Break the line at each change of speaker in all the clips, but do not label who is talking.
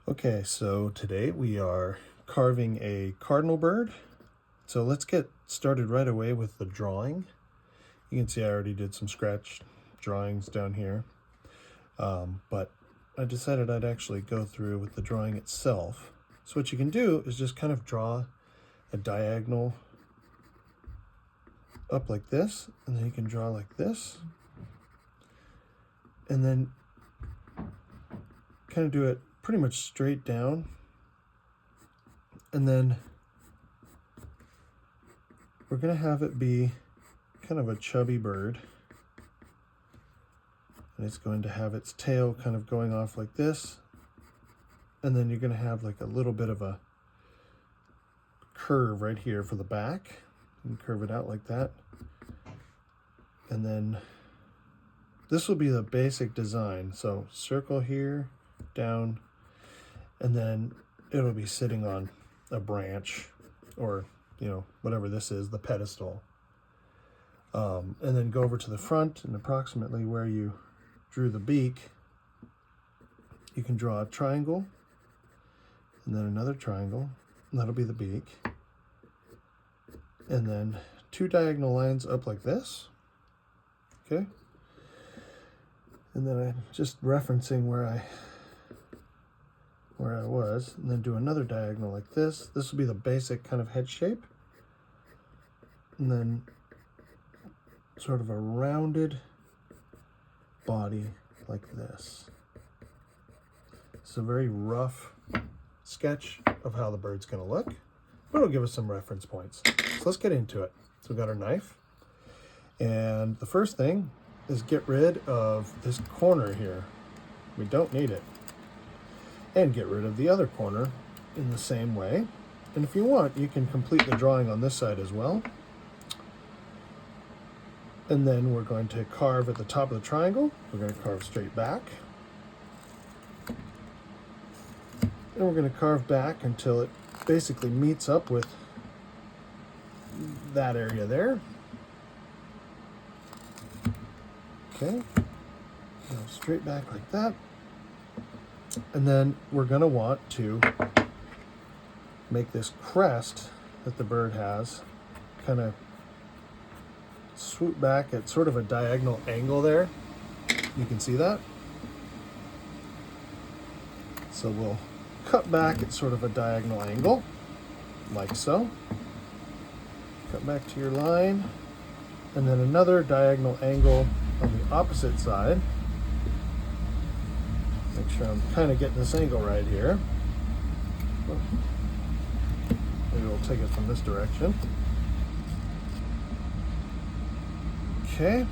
Okay, so today we are carving a cardinal bird. So let's get started right away with the drawing. You can see I already did some scratch drawings down here, but I decided I'd actually go through with the drawing itself. So what you can do is just kind of draw a diagonal up like this, and then you can draw like this, and then kind of do it pretty much straight down, and then we're going to have it be kind of a chubby bird, and it's going to have its tail kind of going off like this, and then you're going to have like a little bit of a curve right here for the back, and curve it out like that, and then this will be the basic design. So circle here, down, and then it'll be sitting on a branch, or whatever this is, the pedestal, and then go over to the front, and approximately where you drew the beak, you can draw a triangle, and then another triangle, and that'll be the beak, and then two diagonal lines up like this. Okay, and then I'm just referencing where I was, and then do another diagonal like this. This will be the basic kind of head shape, and then sort of a rounded body like this. It's a very rough sketch of how the bird's going to look, but it'll give us some reference points. So let's get into it. So we've got our knife, and the first thing is get rid of this corner here. We don't need it. And get rid of the other corner in the same way. And if you want, you can complete the drawing on this side as well. And then we're going to carve at the top of the triangle. We're going to carve straight back. And we're going to carve back until it basically meets up with that area there. Okay, go straight back like that. And then we're going to want to make this crest that the bird has kind of swoop back at sort of a diagonal angle there. You can see that. So we'll cut back at sort of a diagonal angle, like so. Cut back to your line, and then another diagonal angle on the opposite side. Make sure I'm kind of getting this angle right here. Maybe we'll take it from this direction. Okay.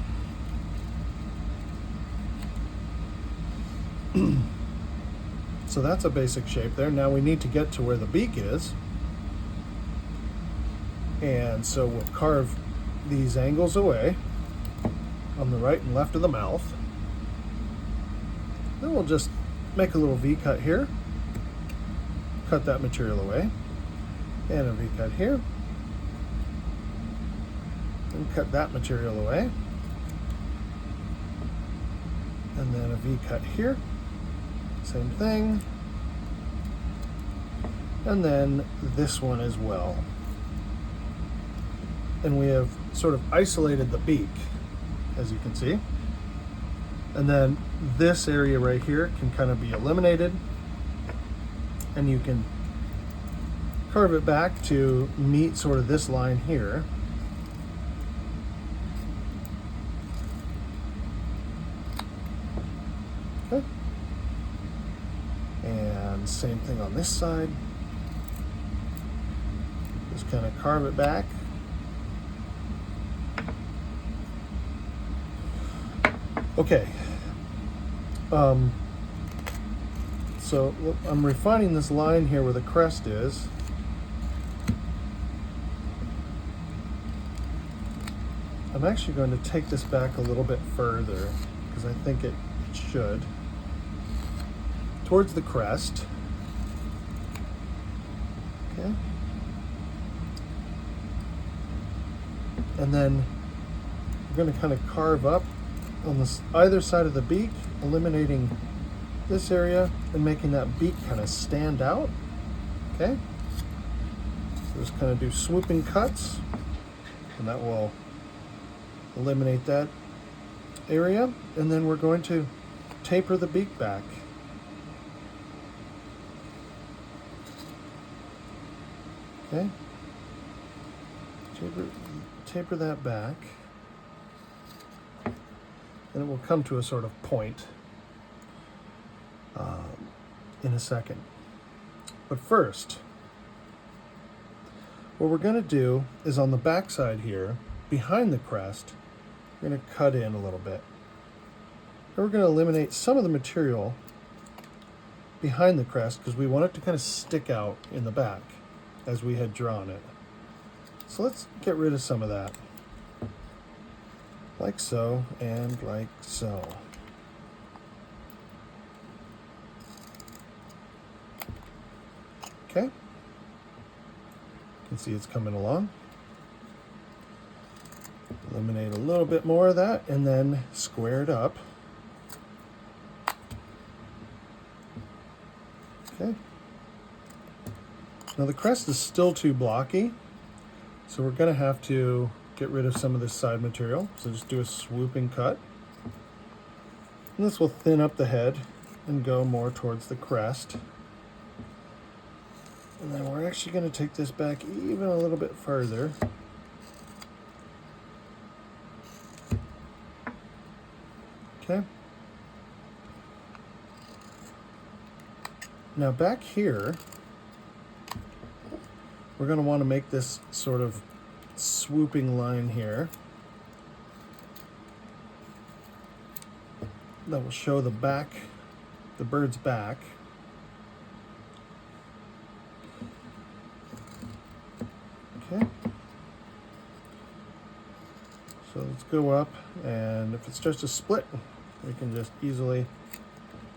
So that's a basic shape there. Now we need to get to where the beak is. And so we'll carve these angles away on the right and left of the mouth. Then we'll just make a little V-cut here, cut that material away, and a V-cut here, and cut that material away, and then a V-cut here, same thing, and then this one as well. And we have sort of isolated the beak, as you can see. And then this area right here can kind of be eliminated, and you can carve it back to meet sort of this line here. Okay. And same thing on this side. Just kind of carve it back. Okay, so I'm refining this line here where the crest is. I'm actually going to take this back a little bit further because I think it should. Towards the crest. Okay. And then we're going to kind of carve up on this either side of the beak, eliminating this area and making that beak kind of stand out. Okay, so just kind of do swooping cuts, and that will eliminate that area. And then we're going to taper the beak back. Okay, taper that back, and it will come to a sort of point in a second. But first, what we're going to do is on the back side here, behind the crest, we're going to cut in a little bit. And we're going to eliminate some of the material behind the crest because we want it to kind of stick out in the back as we had drawn it. So let's get rid of some of that. Like so, and like so. Okay. You can see it's coming along. Eliminate a little bit more of that and then square it up. Okay. Now the crest is still too blocky, so we're going to have to get rid of some of this side material. So just do a swooping cut. And this will thin up the head and go more towards the crest. And then we're actually going to take this back even a little bit further. Okay. Now back here, we're going to want to make this sort of swooping line here that will show the back, the bird's back. Okay. So let's go up, and if it starts to split, we can just easily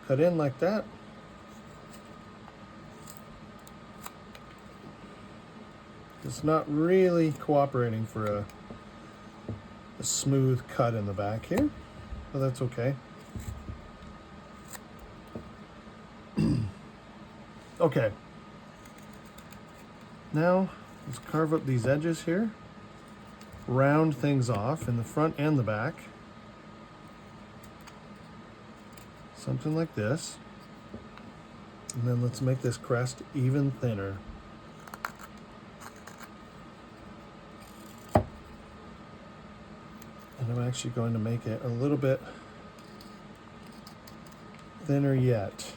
cut in like that. It's not really cooperating for a smooth cut in the back here, but that's okay. Okay. Now, let's carve up these edges here. Round things off in the front and the back. Something like this. And then let's make this crest even thinner. And I'm actually going to make it a little bit thinner yet,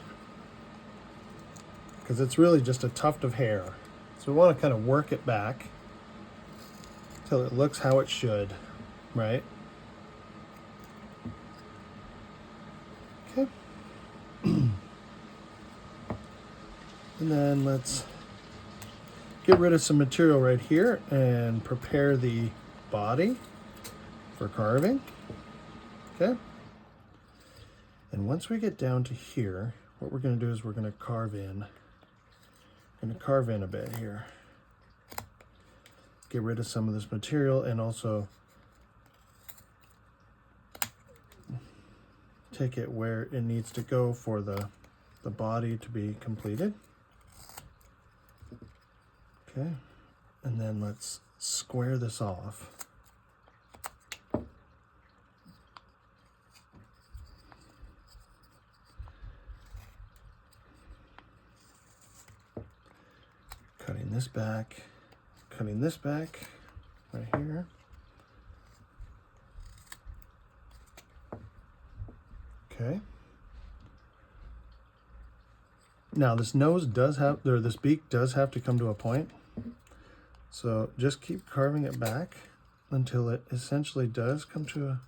because it's really just a tuft of hair. So we want to kind of work it back till it looks how it should, right? Okay. And then let's get rid of some material right here and prepare the body for carving. Okay. And once we get down to here, what we're going to do is we're going to carve in. Going to carve in a bit here. Get rid of some of this material and also take it where it needs to go for the body to be completed. Okay. And then let's square this off. Cutting this back right here. Okay. Now this nose does have, or this beak does have to come to a point. So just keep carving it back until it essentially does come to a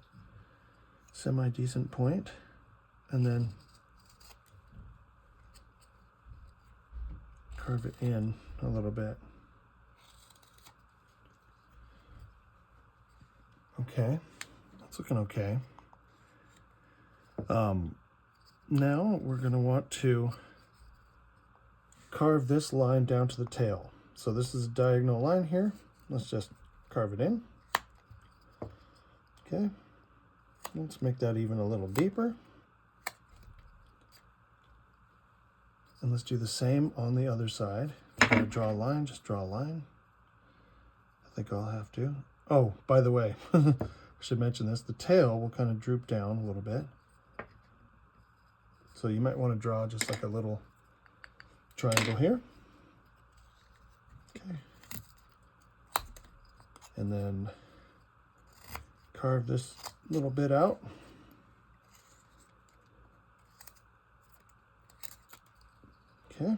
semi-decent point, and then carve it in a little bit. Okay, that's looking okay. Now we're going to want to carve this line down to the tail. So this is a diagonal line here. Let's just carve it in. Okay, let's make that even a little deeper. And let's do the same on the other side. If you're gonna draw a line, just draw a line. I think I'll have to. Oh, by the way, I should mention this. The tail will kind of droop down a little bit. So you might want to draw just like a little triangle here. Okay. And then carve this little bit out. Okay.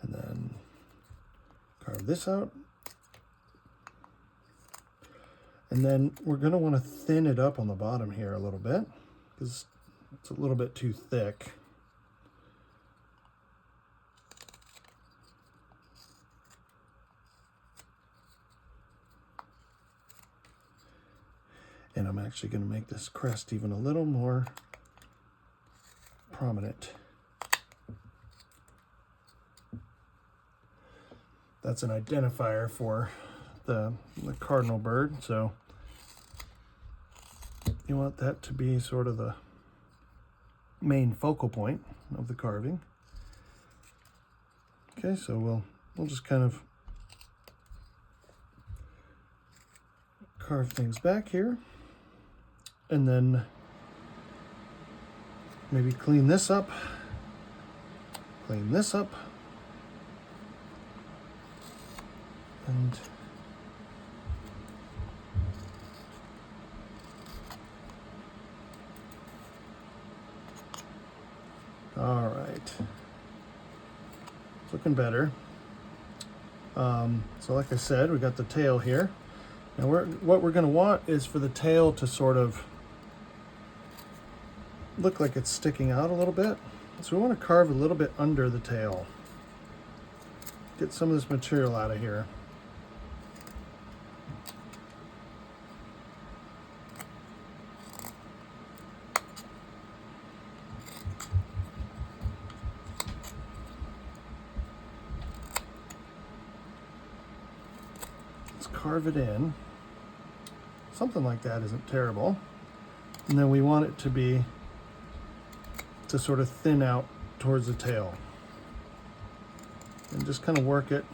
And then carve this out. And then we're going to want to thin it up on the bottom here a little bit because it's a little bit too thick. And I'm actually going to make this crest even a little more prominent. That's an identifier for the cardinal bird, so you want that to be sort of the main focal point of the carving. Okay, so we'll just kind of carve things back here, and then maybe clean this up, and all right, it's looking better. So like I said, we got the tail here. Now what we're going to want is for the tail to sort of look like it's sticking out a little bit. So we want to carve a little bit under the tail. Get some of this material out of here. Carve it in. Something like that isn't terrible. And then we want it to sort of thin out towards the tail. And just kind of work it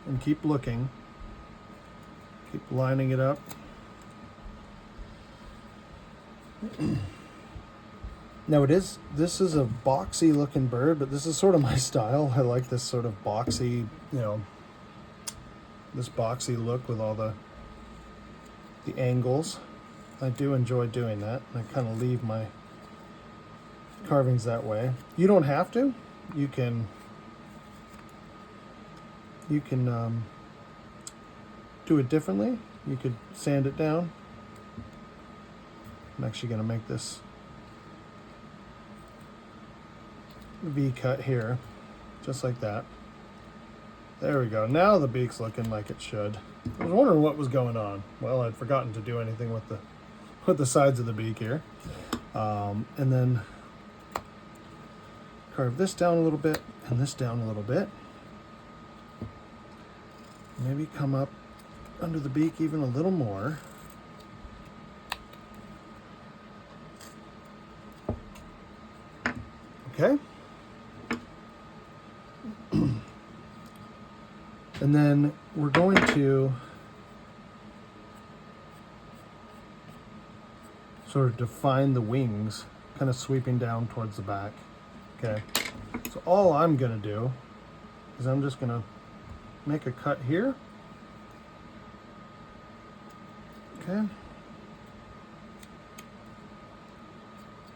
and keep looking. Keep lining it up. Now this is a boxy looking bird, but this is sort of my style. I like this sort of boxy, this boxy look with all the angles. I do enjoy doing that. I kind of leave my carvings that way. You don't have to. You can do it differently. You could sand it down. I'm actually going to make this V cut here, just like that. There we go. Now the beak's looking like it should. I was wondering what was going on. Well, I'd forgotten to do anything with the sides of the beak here. And then carve this down a little bit and this down a little bit. Maybe come up under the beak even a little more. Okay. And then we're going to sort of define the wings, kind of sweeping down towards the back. Okay. So all I'm going to do is I'm just going to make a cut here. Okay.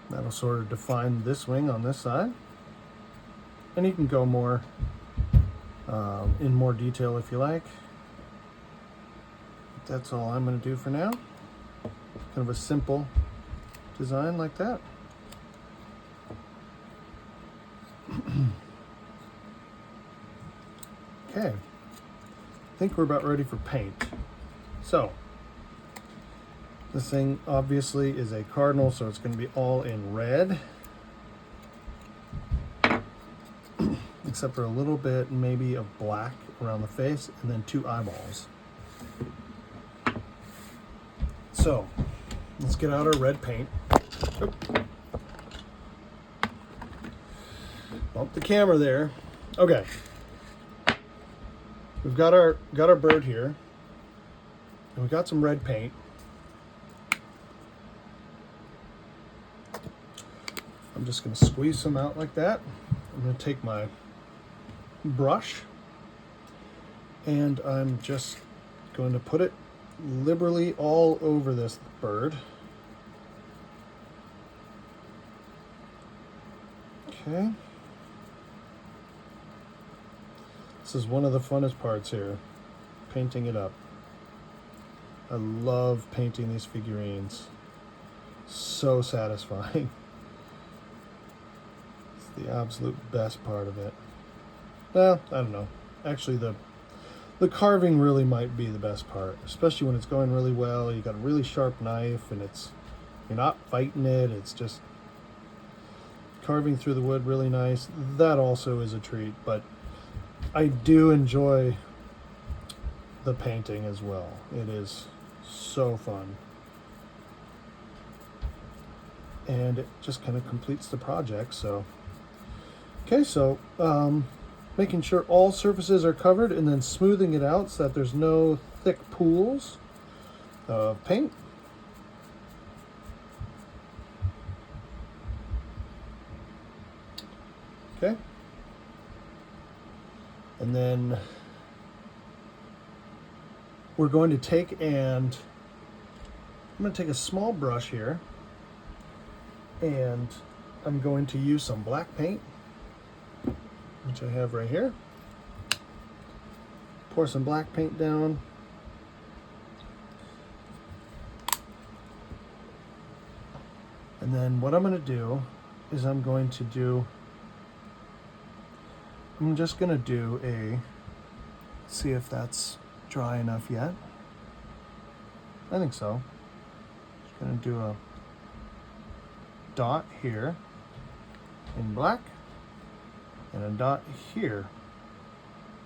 That'll sort of define this wing on this side. And you can go more in more detail if you like. That's all I'm going to do for now. Kind of a simple design like that. Okay, I think we're about ready for paint. So, this thing obviously is a cardinal, so it's going to be all in red. Except for a little bit maybe of black around the face and then 2 eyeballs. So let's get out our red paint. Bump the camera there. Okay. We've got our bird here. And we got some red paint. I'm just going to squeeze some out like that. I'm going to take my brush and I'm just going to put it liberally all over this bird. Okay. This is one of the funnest parts here, painting it up. I love painting these figurines. So satisfying. It's the absolute best part of it. Well, I don't know. Actually, the carving really might be the best part, especially when it's going really well. You got a really sharp knife and you're not fighting it. It's just carving through the wood really nice. That also is a treat, but I do enjoy the painting as well. It is so fun. And it just kind of completes the project. So, okay, so making sure all surfaces are covered and then smoothing it out so that there's no thick pools of paint. Okay. And then we're going to take I'm going to take a small brush here and I'm going to use some black paint, which I have right here. Pour some black paint down. And then what I'm going to do is I'm just going to do see if that's dry enough yet. I think so. Just going to do a dot here in black and a dot here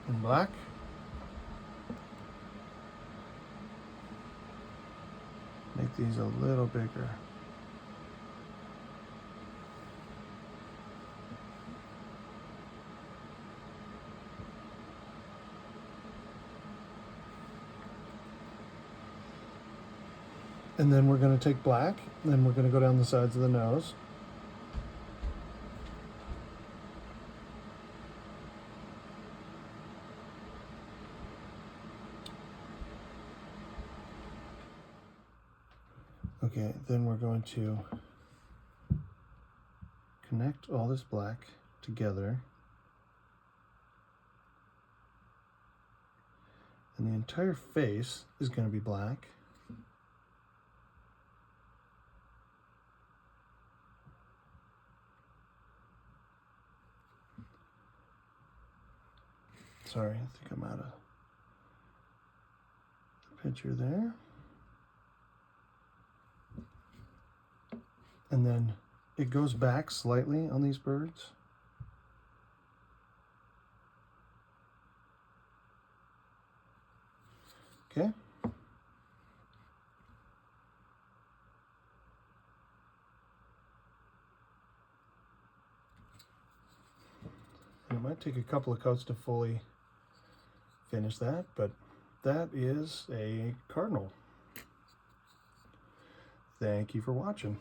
in black. Make these a little bigger. And then we're going to take black, and then we're going to go down the sides of the nose. Okay, then we're going to connect all this black together. And the entire face is going to be black. Sorry, I think I'm out of the picture there. And then it goes back slightly on these birds. Okay. And it might take a couple of coats to fully finish that, but that is a cardinal. Thank you for watching.